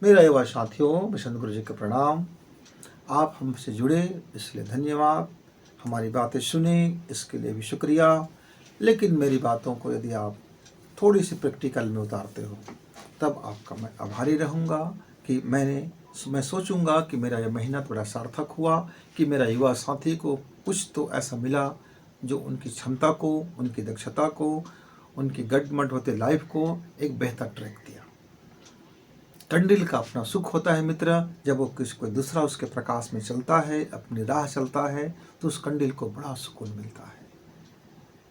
मेरा युवा साथियों, बसंत गुरु जी का प्रणाम। आप हमसे जुड़े इसलिए धन्यवाद। हमारी बातें सुने इसके लिए भी शुक्रिया। लेकिन मेरी बातों को यदि आप थोड़ी सी प्रैक्टिकल में उतारते हो तब आपका मैं आभारी रहूँगा कि मैं सोचूंगा कि मेरा यह मेहनत बड़ा सार्थक हुआ, कि मेरा युवा साथी को कुछ तो ऐसा मिला जो उनकी क्षमता को, उनकी दक्षता को, उनकी गडमड होते लाइफ को एक बेहतर ट्रैक दिया। कंडील का अपना सुख होता है मित्र। जब वो कोई दूसरा उसके प्रकाश में चलता है, अपनी राह चलता है, तो उस कंडील को बड़ा सुकून मिलता है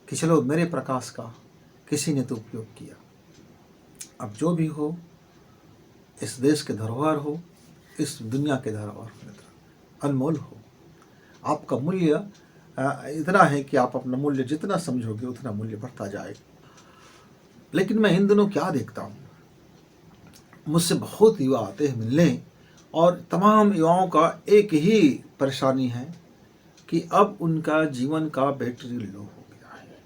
कि चलो मेरे प्रकाश का किसी ने तो उपयोग किया। अब जो भी हो, इस देश के धरोहर हो, इस दुनिया के धरोहर हो मित्र, अनमोल हो। आपका मूल्य इतना है कि आप अपना मूल्य जितना समझोगे उतना मूल्य बढ़ता जाएगा। लेकिन मैं इन दिनों क्या देखता हूँ, मुझसे बहुत युवा आते हैं मिलने, और तमाम युवाओं का एक ही परेशानी है कि अब उनका जीवन का बैटरी लो हो गया है।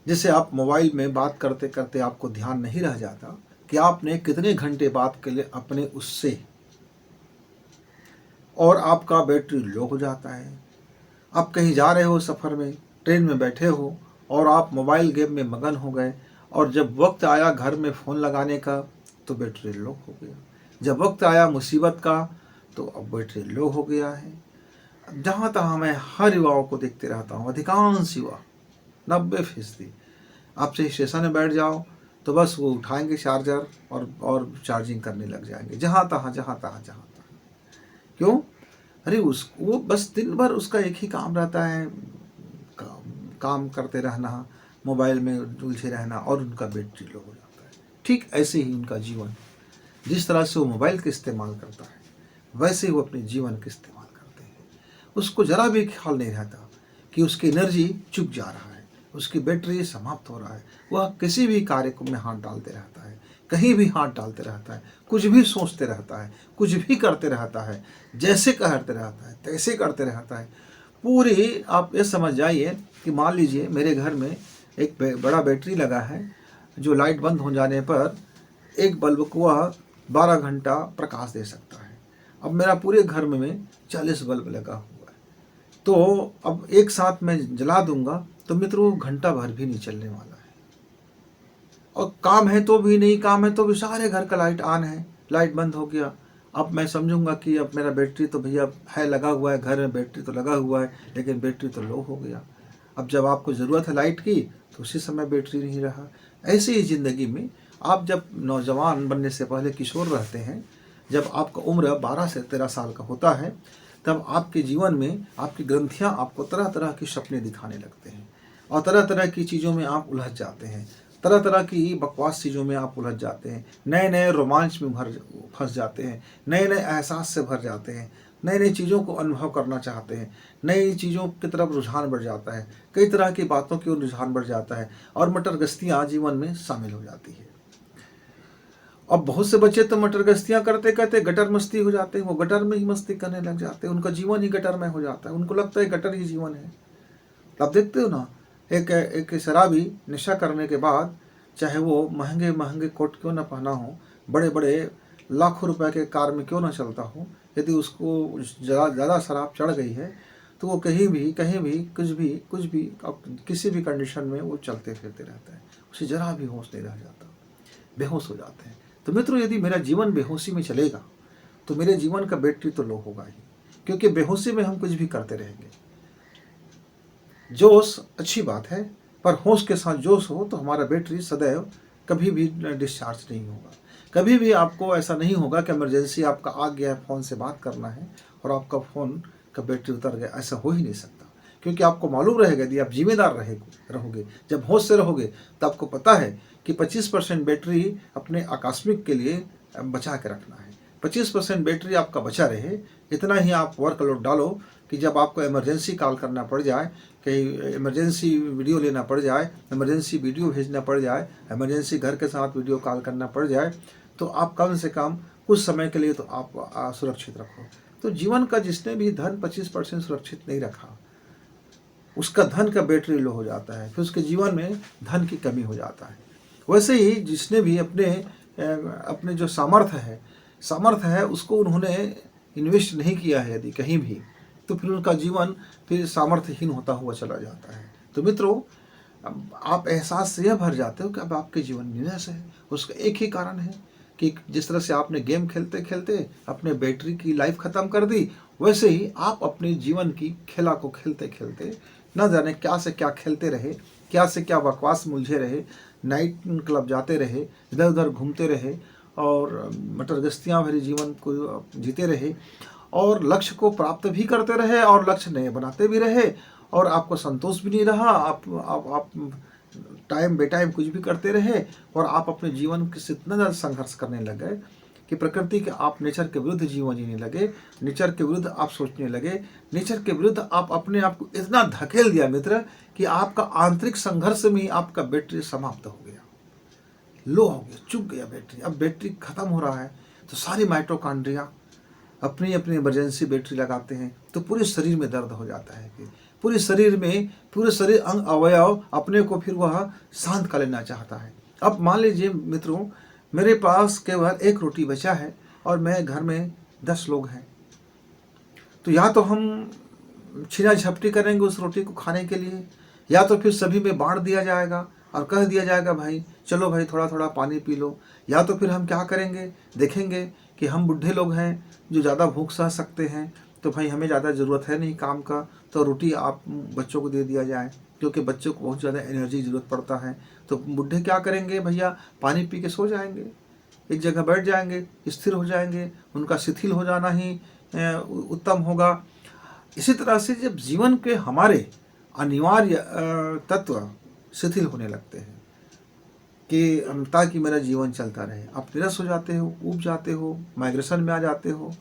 जैसे आप मोबाइल में बात करते करते आपको ध्यान नहीं रह जाता कि आपने कितने घंटे बात के लिए अपने उससे, और आपका बैटरी लो हो जाता है। आप कहीं जा रहे हो, सफ़र में ट्रेन में बैठे हो और आप मोबाइल गेम में मगन हो गए, और जब वक्त आया घर में फ़ोन लगाने का तो बैटरी लो हो गया। जब वक्त आया मुसीबत का तो अब बैटरी लो हो गया है। जहाँ तहाँ मैं हर युवाओं को देखते रहता हूँ, अधिकांश युवा 90% आपसे स्टेशन में बैठ जाओ तो बस वो उठाएंगे चार्जर और चार्जिंग करने लग जाएंगे, जहाँ तहाँ जहाँ तहाँ जहाँ तहाँ। क्यों? अरे वो बस दिन भर उसका एक ही काम रहता है, काम करते रहना, मोबाइल में उलझे रहना, और उनका बैटरी लो हो जाता है। ठीक ऐसे ही उनका जीवन, जिस तरह से वो मोबाइल का इस्तेमाल करता है वैसे ही वो अपने जीवन का इस्तेमाल करते हैं। उसको ज़रा भी ख्याल नहीं रहता कि उसकी एनर्जी चुक जा रहा है, उसकी बैटरी समाप्त हो रहा है। वह किसी भी कार्य को में हाथ डालते रहता है, कहीं भी हाथ डालते रहता है, कुछ भी सोचते रहता है, कुछ भी करते रहता है, जैसे करते रहता है तैसे करते रहता है। पूरी आप ये समझ जाइए कि मान लीजिए मेरे घर में एक बड़ा बैटरी लगा है, जो लाइट बंद हो जाने पर एक बल्ब को वह 12 घंटा प्रकाश दे सकता है। अब मेरा पूरे घर में 40 बल्ब लगा हुआ है, तो अब एक साथ मैं जला दूंगा तो मित्रों घंटा भर भी नहीं चलने वाला है। और काम है तो भी नहीं, काम है तो भी सारे घर का लाइट ऑन है, लाइट बंद हो गया। अब मैं समझूंगा कि अब मेरा बैटरी तो भैया है लगा हुआ है, घर में बैटरी तो लगा हुआ है, लेकिन बैटरी तो लो हो गया। अब जब आपको ज़रूरत है लाइट की तो उसी समय बैटरी नहीं रहा। ऐसे ही ज़िंदगी में आप जब नौजवान बनने से पहले किशोर रहते हैं, जब आपका उम्र 12 से 13 साल का होता है, तब आपके जीवन में आपकी ग्रंथियाँ आपको तरह तरह के सपने दिखाने लगते हैं, और तरह तरह की चीज़ों में आप उलझ जाते हैं, तरह तरह की बकवास चीज़ों में आप उलझ जाते हैं, नए नए रोमांच में फंस जाते हैं, नए नए एहसास से भर जाते हैं, नई नई चीज़ों को अनुभव करना चाहते हैं, नई चीज़ों की तरफ रुझान बढ़ जाता है, कई तरह की बातों की ओर रुझान बढ़ जाता है, और मटर गश्तियाँ जीवन में शामिल हो जाती है। अब बहुत से बच्चे तो मटर गश्तियाँ करते करते गटर मस्ती हो जाते हैं, वो गटर में ही मस्ती करने लग जाते हैं, उनका जीवन ही गटर में हो जाता है, उनको लगता है गटर ही जीवन है। आप देखते हो ना, एक शराबी नशा करने के बाद, चाहे वो महंगे महंगे कोट क्यों ना पहना हो, बड़े बड़े लाखों रुपए के कार में क्यों ना चलता हो, यदि उसको ज़्यादा शराब चढ़ गई है तो वो कहीं भी कुछ भी अब किसी भी कंडीशन में वो चलते फिरते रहता है, उसे जरा भी होश नहीं रह जाता, बेहोश हो जाते हैं। तो मित्रों, यदि मेरा जीवन बेहोशी में चलेगा तो मेरे जीवन का बैटरी तो लो होगा ही, क्योंकि बेहोशी में हम कुछ भी करते रहेंगे। जोश अच्छी बात है, पर होश के साथ जोश हो तो हमारा बैटरी सदैव कभी भी डिस्चार्ज नहीं होगा। कभी भी आपको ऐसा नहीं होगा कि इमरजेंसी आपका आ गया है, फ़ोन से बात करना है और आपका फ़ोन का बैटरी उतर गया, ऐसा हो ही नहीं सकता। क्योंकि आपको मालूम रहेगा, यदि आप जिम्मेदार रहोगे, जब होश से रहोगे, तो आपको पता है कि 25% बैटरी अपने आकस्मिक के लिए बचा के रखना है। 25% बैटरी आपका बचा रहे, इतना ही आप वर्कलोड डालो कि जब आपको इमरजेंसी कॉल करना पड़ जाए, कहीं इमरजेंसी वीडियो लेना पड़ जाए, इमरजेंसी वीडियो भेजना पड़ जाए, इमरजेंसी घर के साथ वीडियो कॉल करना पड़ जाए, तो आप कम से कम कुछ समय के लिए तो आप सुरक्षित रखो। तो जीवन का जिसने भी धन 25% सुरक्षित नहीं रखा, उसका धन का बैटरी लो हो जाता है, फिर उसके जीवन में धन की कमी हो जाता है। वैसे ही जिसने भी अपने जो सामर्थ्य है सामर्थ्य है उसको उन्होंने इन्वेस्ट नहीं किया है यदि कहीं भी, तो फिर उनका जीवन फिर सामर्थ्यहीन होता हुआ चला जाता है। तो मित्रों, अब आप एहसास से यह भर जाते हो कि अब आपके जीवन निराश है। उसका एक ही कारण है कि जिस तरह से आपने गेम खेलते खेलते अपने बैटरी की लाइफ ख़त्म कर दी, वैसे ही आप अपने जीवन की खेला को खेलते खेलते न जाने क्या से क्या खेलते रहे, क्या से क्या बकवास में उलझे रहे, नाइट क्लब जाते रहे, इधर उधर घूमते रहे और मटरगश्तियाँ भरे जीवन को जीते रहे और लक्ष्य को प्राप्त भी करते रहे और लक्ष्य नए बनाते भी रहे और आपको संतोष भी नहीं रहा। आप टाइम बेटाइम कुछ भी करते रहे और आप अपने जीवन से इतना ज़्यादा संघर्ष करने लग गए कि प्रकृति के आप नेचर के विरुद्ध जीवन जीने लगे, नेचर के विरुद्ध आप सोचने लगे, नेचर के विरुद्ध आप अपने आप को इतना धकेल दिया मित्र कि आपका आंतरिक संघर्ष में ही आपका बैटरी समाप्त हो गया, लो हो गया, चुक गया बैटरी। अब बैटरी खत्म हो रहा है तो सारी माइटोकॉन्ड्रिया अपनी अपनी इमरजेंसी बैटरी लगाते हैं, तो पूरे शरीर में दर्द हो जाता है। फिर पूरे शरीर अंग अवयव अपने को फिर वह शांत कर लेना चाहता है। अब मान लीजिए मित्रों, मेरे पास केवल एक रोटी बचा है और मैं घर में 10 लोग हैं, तो या तो हम छीना झपटी करेंगे उस रोटी को खाने के लिए, या तो फिर सभी में बांट दिया जाएगा और कह दिया जाएगा भाई चलो भाई थोड़ा थोड़ा पानी पी लो, या तो फिर हम क्या करेंगे, देखेंगे कि हम बुढ़े लोग हैं जो ज़्यादा भूख सह सकते हैं, तो भाई हमें ज़्यादा ज़रूरत है नहीं काम का, तो रोटी आप बच्चों को दे दिया जाए, क्योंकि बच्चों को बहुत ज़्यादा एनर्जी ज़रूरत पड़ता है। तो बुढ़े क्या करेंगे भैया, पानी पी के सो जाएंगे, एक जगह बैठ जाएंगे, स्थिर हो जाएंगे, उनका शिथिल हो जाना ही उत्तम होगा। इसी तरह से जब जीवन के हमारे अनिवार्य तत्व शिथिल होने लगते हैं कि ताकि मेरा जीवन चलता रहे, आप निराश हो जाते हो, ऊब जाते हो, माइग्रेशन में आ जाते हो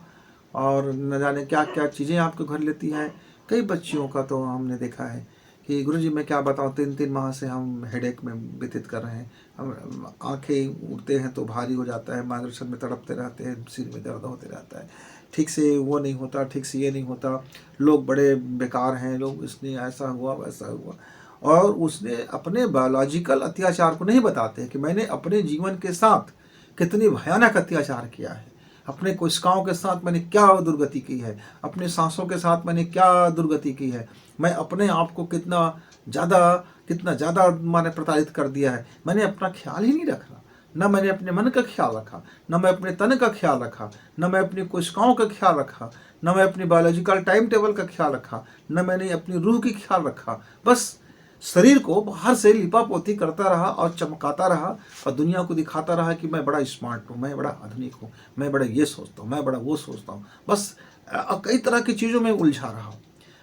और न जाने क्या क्या चीज़ें आपको घर लेती हैं। कई बच्चियों का तो हमने देखा है कि गुरुजी मैं क्या बताऊँ, 3-3 माह से हम हेडेक में व्यतीत कर रहे हैं, हम आँखें उठते हैं तो भारी हो जाता है, माइग्रेशन में तड़पते रहते हैं, सिर में दर्द होते रहता है, ठीक से वो नहीं होता, ठीक से ये नहीं होता, लोग बड़े बेकार हैं, लोग इसने ऐसा हुआ वैसा हुआ। और उसने अपने बायोलॉजिकल अत्याचार को नहीं बताते कि मैंने अपने जीवन के साथ कितनी भयानक अत्याचार किया है, अपने कोशिकाओं के साथ मैंने क्या दुर्गति की है, अपने सांसों के साथ मैंने क्या दुर्गति की है, मैं अपने आप को कितना ज़्यादा मैंने प्रताड़ित कर दिया है। मैंने अपना ख्याल ही नहीं रखा, न मैंने अपने मन का ख्याल रखा, न मैं अपने तन का ख्याल रखा, न मैं अपनी कोशिकाओं का ख्याल रखा, न मैं अपनी बायोलॉजिकल टाइम टेबल का ख्याल रखा, न मैंने अपनी रूह की ख्याल रखा। बस शरीर को बाहर से लिपापोती करता रहा और चमकाता रहा और दुनिया को दिखाता रहा कि मैं बड़ा स्मार्ट हूँ, मैं बड़ा आधुनिक हूँ, मैं बड़ा ये सोचता हूँ, मैं बड़ा वो सोचता हूँ। बस कई तरह की चीज़ों में उलझा रहा हूँ।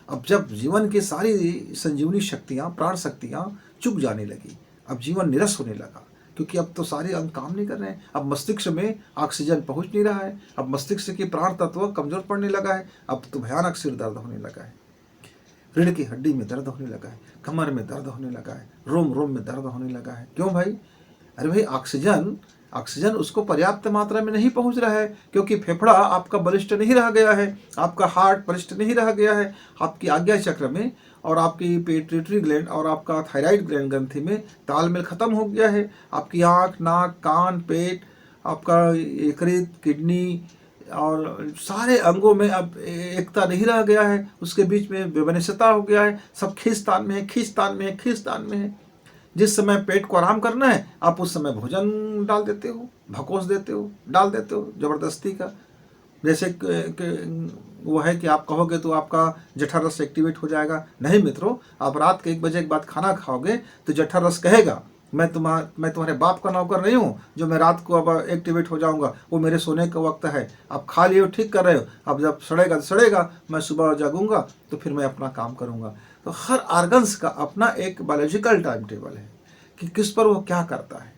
अब जब जीवन की सारी संजीवनी शक्तियाँ, प्राण शक्तियाँ चुक जाने लगी, अब जीवन निरस होने लगा, क्योंकि अब तो सारे अंग काम नहीं कर रहे हैं, अब मस्तिष्क में ऑक्सीजन पहुँच नहीं रहा है, अब मस्तिष्क की प्राण तत्व कमज़ोर पड़ने लगा है, अब तो भयानक सिर दर्द होने लगा है, रीढ़ की हड्डी में दर्द होने लगा है, कमर में दर्द होने लगा है, रोम रोम में दर्द होने लगा है। क्यों भाई? अरे भाई ऑक्सीजन उसको पर्याप्त मात्रा में नहीं पहुंच रहा है, क्योंकि फेफड़ा आपका बलिष्ठ नहीं रह गया है, आपका हार्ट बलिष्ठ नहीं रह गया है, आपकी आज्ञा चक्र में और आपकी पिट्यूटरी ग्लैंड और आपका थायराइड ग्लैंड ग्रंथि में तालमेल खत्म हो गया है। आपकी आँख, नाक, कान, पेट, आपका यकृत, किडनी और सारे अंगों में अब एकता नहीं रह गया है, उसके बीच में विवनस्यता हो गया है, सब खींचतान में है। जिस समय पेट को आराम करना है आप उस समय भोजन डाल देते हो, भकोस देते हो, डाल देते हो जबरदस्ती का। जैसे वो है कि आप कहोगे तो आपका जठररस एक्टिवेट हो जाएगा। नहीं मित्रों, आप रात के 1 बजे के बाद खाना खाओगे तो जठररस कहेगा मैं तुम्हारे बाप का नौकर नहीं हूँ जो मैं रात को अब एक्टिवेट हो जाऊँगा, वो मेरे सोने का वक्त है, आप खा लिए हो, ठीक कर रहे हो, अब जब सड़ेगा तो सड़ेगा, मैं सुबह जागूंगा तो फिर मैं अपना काम करूँगा। तो हर ऑर्गन्स का अपना एक बायोलॉजिकल टाइम टेबल है कि किस पर वो क्या करता है।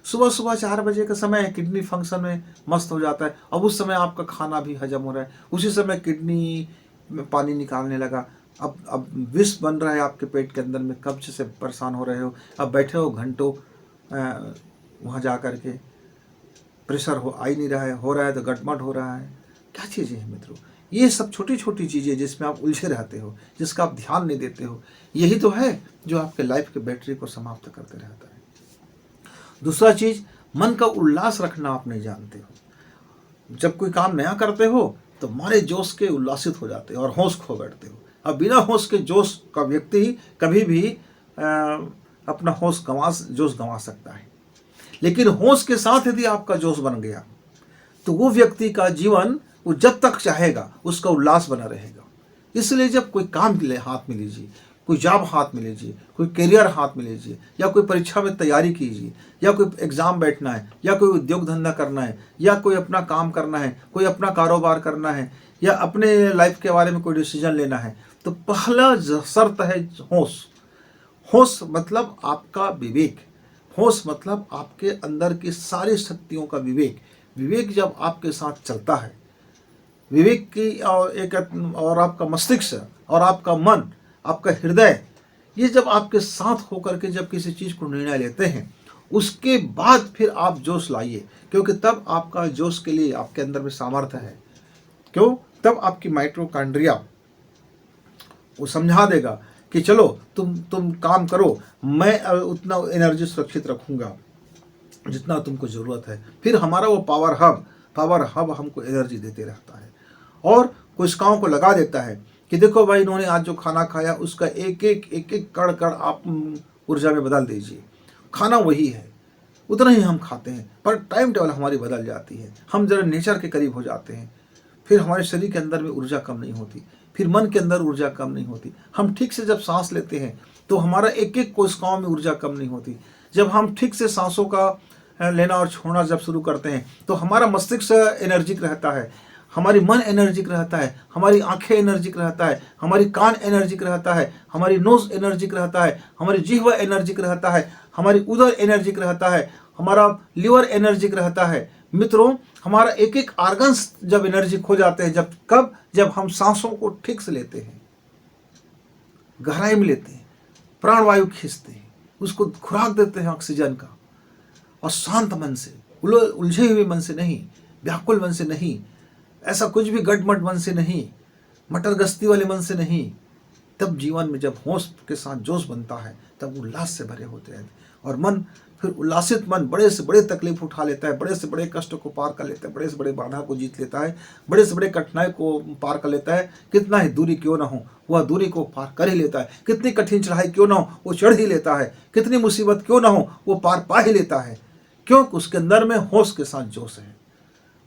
सुबह 4 बजे का समय है, किडनी फंक्शन में मस्त हो जाता है, अब उस समय आपका खाना भी हजम हो रहा है, उसी समय किडनी में पानी निकालने लगा, अब विष बन रहा है आपके पेट के अंदर में, कब्ज से परेशान हो रहे हो, अब बैठे हो घंटों वहाँ जा कर के, प्रेशर आ ही नहीं रहा है, हो रहा है तो गटमट हो रहा है। क्या चीज़ें हैं मित्रों? ये सब छोटी छोटी चीज़ें जिसमें आप उलझे रहते हो, जिसका आप ध्यान नहीं देते हो, यही तो है जो आपके लाइफ के बैटरी को समाप्त करते रहता है। दूसरा चीज़, मन का उल्लास रखना आप नहीं जानते हो। जब कोई काम नया करते हो तो मारे जोश के उल्लासित हो जाते हो और होश खो बैठते हो। अब बिना होश के जोश का व्यक्ति कभी भी अपना जोश गंवा सकता है। लेकिन होश के साथ यदि आपका जोश बन गया तो वो व्यक्ति का जीवन वो जब तक चाहेगा उसका उल्लास बना रहेगा। इसलिए जब कोई काम हाथ में लीजिए, कोई जॉब हाथ में लीजिए, कोई करियर हाथ में लीजिए, या कोई परीक्षा में तैयारी कीजिए, या कोई एग्ज़ाम बैठना है, या कोई उद्योग धंधा करना है, या कोई अपना काम करना है, कोई अपना कारोबार करना है, या अपने लाइफ के बारे में कोई डिसीजन लेना है, तो पहला शर्त है होश। होश मतलब आपका विवेक, होश मतलब आपके अंदर की सारी शक्तियों का विवेक। विवेक जब आपके साथ चलता है, विवेक की और आपका मस्तिष्क और आपका मन, आपका हृदय, ये जब आपके साथ होकर के जब किसी चीज़ को निर्णय लेते हैं, उसके बाद फिर आप जोश लाइए, क्योंकि तब आपका जोश के लिए आपके अंदर में सामर्थ्य है। क्यों? तब आपकी माइटोकॉन्ड्रिया वो समझा देगा कि चलो तुम काम करो, मैं उतना एनर्जी सुरक्षित रखूँगा जितना तुमको ज़रूरत है। फिर हमारा वो पावर हब हमको एनर्जी देते रहता है और कोशिकाओं को लगा देता है कि देखो भाई, इन्होंने आज जो खाना खाया उसका एक एक कण कण आप ऊर्जा में बदल दीजिए। खाना वही है, उतना ही हम खाते हैं, पर टाइम टेबल हमारी बदल जाती है। हम जरा नेचर के करीब हो जाते हैं, फिर हमारे शरीर के अंदर में ऊर्जा कम नहीं होती, फिर मन के अंदर ऊर्जा कम नहीं होती। हम ठीक से जब सांस लेते हैं तो हमारा एक एक कोशिकाओं में ऊर्जा कम नहीं होती। जब हम ठीक से सांसों का लेना और छोड़ना जब शुरू करते हैं तो हमारा मस्तिष्क एनर्जिक रहता है, हमारी मन एनर्जिक रहता है, हमारी आंखें एनर्जिक रहता है, हमारी कान एनर्जिक रहता है, हमारी नोज एनर्जिक रहता है, हमारी जिह्वा एनर्जिक रहता है, हमारी उदर एनर्जिक रहता है, हमारा लिवर एनर्जिक रहता है। मित्रों, हमारा एक एक आर्गन्स जब एनर्जिक हो जाते हैं, जब हम सांसों को ठीक से लेते हैं, गहराई में लेते हैं, प्राणवायु खींचते हैं, उसको खुराक देते हैं ऑक्सीजन का, और शांत मन से, उलझे हुए मन से नहीं, व्याकुल मन से नहीं, ऐसा कुछ भी गटमट मन से नहीं, मटर गश्ती वाले मन से नहीं, तब जीवन में जब होश के साथ जोश बनता है तब उल्लास से भरे होते हैं और मन फिर उल्लासित मन बड़े से बड़े तकलीफ उठा लेता है, बड़े से बड़े कष्ट को पार कर लेता है, बड़े से बड़े बाधा को जीत लेता है, बड़े से बड़े कठिनाई को पार कर लेता है। कितना ही दूरी क्यों ना हो वह दूरी को पार कर ही लेता है, कितनी कठिन चढ़ाई क्यों ना हो वो चढ़ ही लेता है, कितनी मुसीबत क्यों ना हो वो पार पा ही लेता है, क्योंकि उसके अंदर में होश के साथ जोश है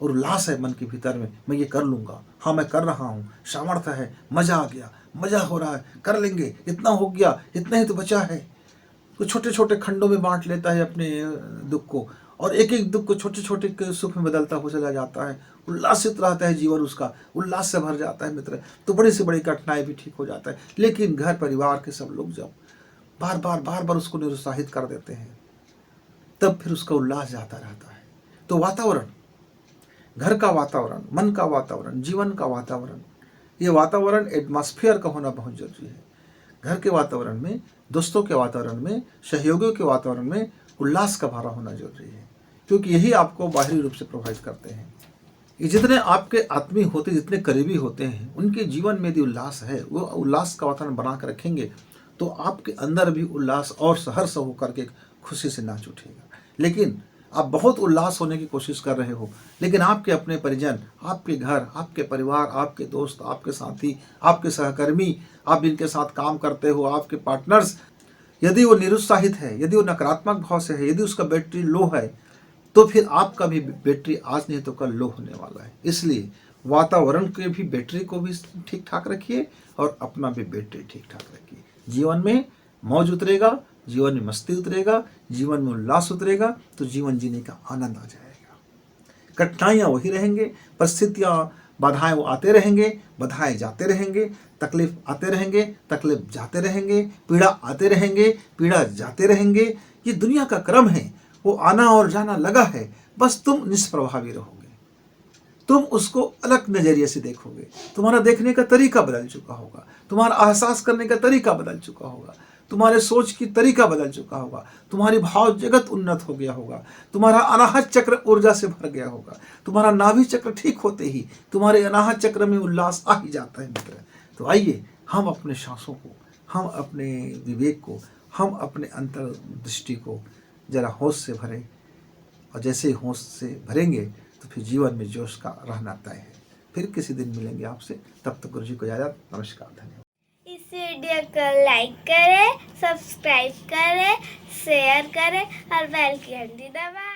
और उल्लास है मन के भीतर में, मैं ये कर लूँगा, हाँ मैं कर रहा हूँ, सामर्थ्य है, मज़ा आ गया, मज़ा हो रहा है, कर लेंगे, इतना हो गया, इतना ही तो बचा है। तो छोटे छोटे खंडों में बांट लेता है अपने दुख को और एक एक दुख को छोटे छोटे सुख में बदलता हो चला जाता है, उल्लासित रहता है जीवन, उसका उल्लास से भर जाता है मित्र। तो बड़ी से बड़ी कठिनाई भी ठीक हो जाता है। लेकिन घर परिवार के सब लोग जब बार बार उसको निरुत्साहित कर देते हैं तब फिर उसका उल्लास जाता रहता है। तो वातावरण, घर का वातावरण, मन का वातावरण, जीवन का वातावरण, ये वातावरण एटमॉस्फेयर का होना बहुत जरूरी है। घर के वातावरण में, दोस्तों के वातावरण में, सहयोगियों के वातावरण में उल्लास का भरा होना जरूरी है, क्योंकि यही आपको बाहरी रूप से प्रभावित करते हैं। ये जितने आपके आत्मीय होते, जितने करीबी होते हैं, उनके जीवन में यदि उल्लास है, वो उल्लास का वातावरण बना कर रखेंगे तो आपके अंदर भी उल्लास और सहर्ष होकर के खुशी से नाच उठेगा। लेकिन आप बहुत उल्लास होने की कोशिश कर रहे हो, लेकिन आपके अपने परिजन, आपके घर, आपके परिवार, आपके दोस्त, आपके साथी, आपके सहकर्मी, आप जिनके साथ काम करते हो, आपके पार्टनर्स, यदि वो निरुत्साहित है, यदि वो नकारात्मक भाव से है, यदि उसका बैटरी लो है, तो फिर आपका भी बैटरी आज नहीं तो कल लो होने वाला है। इसलिए वातावरण के भी बैटरी को भी ठीक ठाक रखिए और अपना भी बैटरी ठीक ठाक रखिए। जीवन में मौज उतरेगा, जीवन में मस्ती उतरेगा, जीवन में उल्लास उतरेगा, तो जीवन जीने का आनंद आ जाएगा। कठिनाइयाँ वही रहेंगे, परिस्थितियाँ, बाधाएं वो आते रहेंगे, बाधाएं जाते रहेंगे, तकलीफ आते रहेंगे, तकलीफ जाते रहेंगे, पीड़ा आते रहेंगे, पीड़ा जाते रहेंगे। ये दुनिया का क्रम है, वो आना और जाना लगा है। बस तुम निष्प्रभावी रहोगे, तुम उसको अलग नजरिए से देखोगे, तुम्हारा देखने का तरीका बदल चुका होगा, तुम्हारा एहसास करने का तरीका बदल चुका होगा, तुम्हारे सोच की तरीका बदल चुका होगा, तुम्हारी भाव जगत उन्नत हो गया होगा, तुम्हारा अनाहत चक्र ऊर्जा से भर गया होगा, तुम्हारा नाभि चक्र ठीक होते ही तुम्हारे अनाहत चक्र में उल्लास आ ही जाता है मित्र। तो आइए हम अपने सांसों को, हम अपने विवेक को, हम अपने अंतर्दृष्टि को जरा होश से भरें, और जैसे होश से भरेंगे तो फिर जीवन में जोश का रहना तय है। फिर किसी दिन मिलेंगे आपसे, तब तक गुरु जी को इजाज़त। नमस्कार, धन्यवाद। इस वीडियो को लाइक करें, सब्सक्राइब करें, शेयर करें और बेल की घंटी दबाएं।